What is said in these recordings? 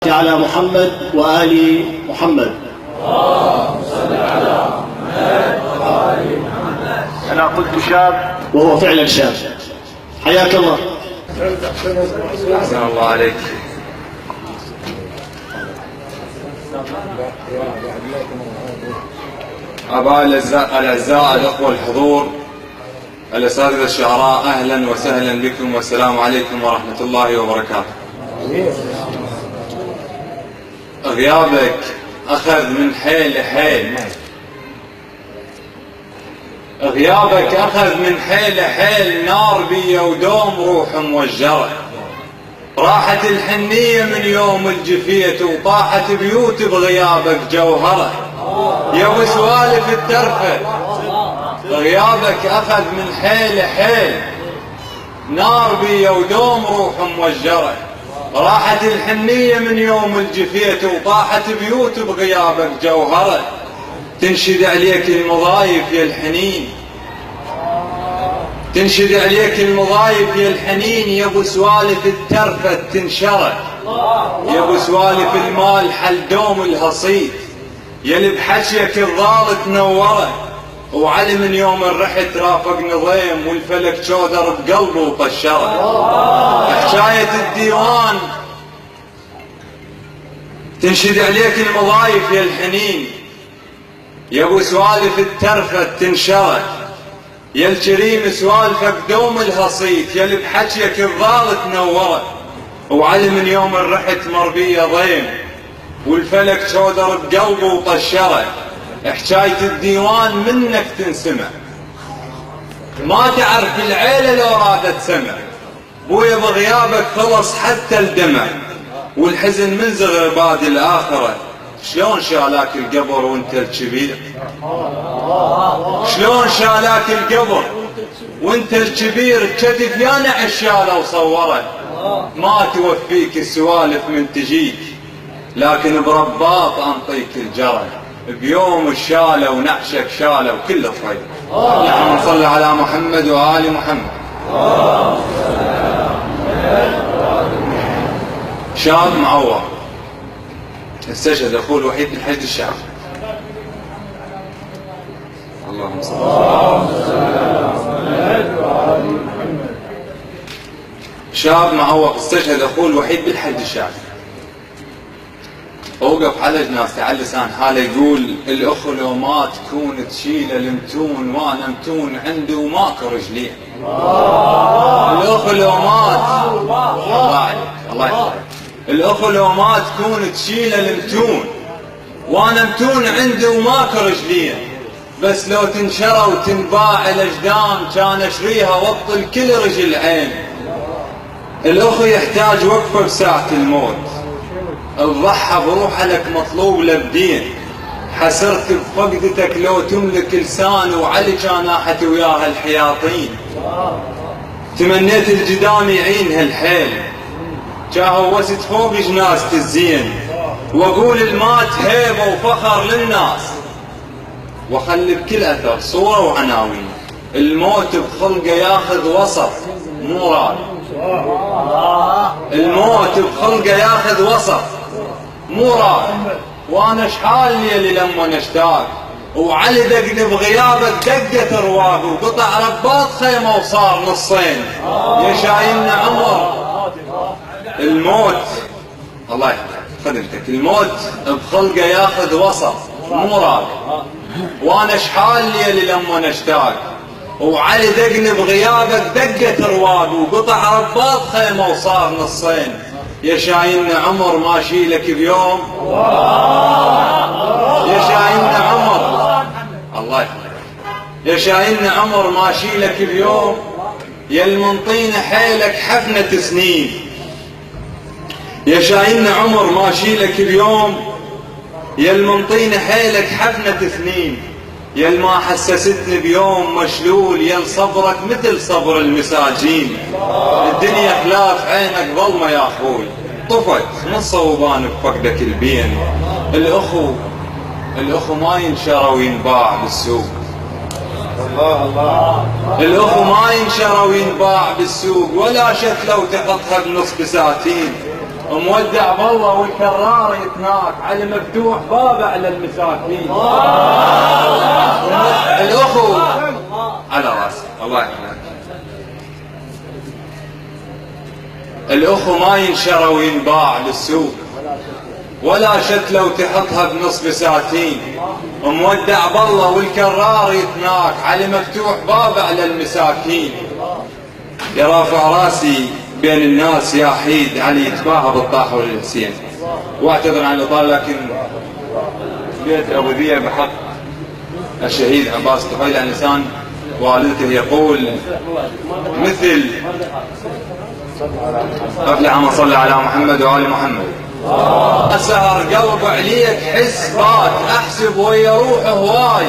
على محمد وآل محمد. اللهم صل على محمد وآل محمد. أنا قلت شاب وهو فعلا شاب. حياك الله. أحسن الله عليك. أباء الأعزاء الأخوة الحضور، الأساتذة الشعراء، أهلا وسهلا بكم والسلام عليكم ورحمة الله وبركاته. غيابك أخذ من حيل حيل، غيابك أخذ من حيل حيل، نار بي ودوم روح موجرة. راحت الحنية من يوم الجفيت وطاحت بيوت بغيابك جوهرة. يا ابو سوالف الترفة غيابك أخذ من حيل حيل، نار بي ودوم روح موجرة. راحت الحنية من يوم الجفيت وطاحت بيوت بغيابك جوهرة. تنشد عليك المضايف يا الحنين، تنشد عليك المضايف يا الحنين. يا ابو سوالف الترفة تنشرت، يا ابو سوالف المال حل دوم الهصيد. يا اللي بحكيك الضال تنوره، وعلي من يوم الرحت رافق نظيم والفلك شودر بقلبه وطشره. حكاية الديوان تنشد عليك المضايف يا الحنين. يا ابو سوالف الترفة تنشرت، يا الكريم سوالفك دوم الهصيت. يا اللي بحكيك الضال تنوره، وعلي من يوم الرحت مربيه ضيم والفلك شودر بقلبه وطشره. حكاية الديوان منك تنسمع، ما تعرف العيلة لو رادت سمع. بويا بغيابك خلص حتى الدمع، والحزن من زغر باد الآخرة. شلون شالاك القبر وانت الكبير، شلون شالاك القبر وانت الكبير. كتف يا نعشاله وصوره، ما توفيك السوالف من تجيك، لكن برباط انطيك الجرى. بيوم الشاله ونعشك شاله وكل الخير. اللهم صل على محمد وآل محمد. شاب معور استشهد اخوه الوحيد من حيث الشعب. اللهم صل على محمد. شاب معوق استشهد اخوه الوحيد بالحج الشعبي. اوقف على جناز تعال لسان حاله يقول: الاخ لو مات تكون تشيله المتون، وانا متون عنده وماكو رجلين. الاخ لو مات، الله عليك الله يحفظك، الاخ لو مات تكون تشيله المتون، وانا متون عنده وماكو رجلين. بس لو تنشرى وتنباع الاجدام كان اشريها وابطل كل رجل عين. الاخ يحتاج وقفه بساعه الموت، تضحى بروحه لك مطلوب لبدين. حسرت بفقدتك لو تملك لسان، وعلي كان احت وياها الحياطين. تمنيت الجدام يعين هالحيل، جاهوست فوق جناز الزين، واقول المات هيبه وفخر للناس، وخلي بكل اثر صوره وعناوين. الموت بخلقه ياخذ وسط مو راد، الموت بخلقه ياخذ وسط مو راد. وانا شحال ليلي لما نشتاق، وعلي دقني بغيابك دقة رواق، وقطع رباط خيمه وصار نصين. يا شايلنا عمر الموت، الله يحفظك خدمتك، الموت بخلقه ياخذ وسط مو راد. وانا شحال ليلي لما نشتاق، وعلي دقني بغيابك دقة رواق، وقطع رباط خيمه وصار نصين. يا شايلنا عمر ما شيلك بيوم، يا شايلنا عمر الله يحفظك، يا شايلنا عمر ما شيلك بيوم. يا المنطين حيلك حفنة سنين، يا شايلنا عمر ما شيلك بيوم. يا المنطين حيلك حفنة سنين. يا ما حسستني بيوم مشلول، يا صبرك مثل صبر المساجين. الدنيا خلاف عينك ظلمة يا اخوي، طفت من صوبان بفقدك البين. الاخو ما ينشرى وينباع بالسوق، الاخو ما ينشرى وينباع بالسوق، ولا شتلة وتحطها بنص بساتين. مودع بالله والكرار يتناك على مفتوح باب على المساكين. الاخو على راسي الله يحفظك. الاخو ما ينشرى وينباع للسوق ولا شتلة وتحطها بنص بساتين. مودع بالله والكرار يتناك على مفتوح باب على المساكين. يا رافع راسي بين الناس يا حيد علي يتباهى بالطاحة والحسين. واعتذر عن الاطاله لكن بيت ابو ذيع بحق الشهيد عباس طفيل عن لسان والدته يقول مثل اللهم صل على محمد وآل محمد. سهر قلب عليك حس فات احسب ويا روحه هواي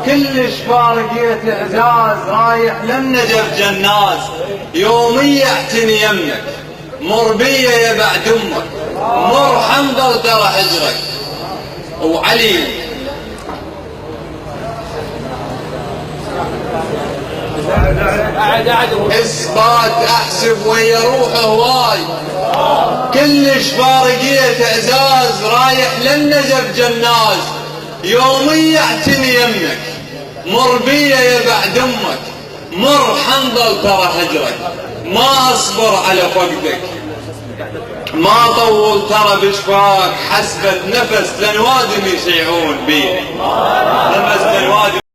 كلش فارقيت اعزاز رايح للنجف جناز يومي اعتني يمك مر بيا يا بعد امك مر حنظل ترى حجرك. وعلي اثبات احسب ويا روحه هواي كلش فارقية اعزاز رايح للنجف جناز يومي اعتني يمك مر بيا يا بعد امك مر حنظل ترى هجرك. ما اصبر على فقدك ما طول ترى بشفاك حسبة نفس لنوادم يشيعون بي نفس لنوادم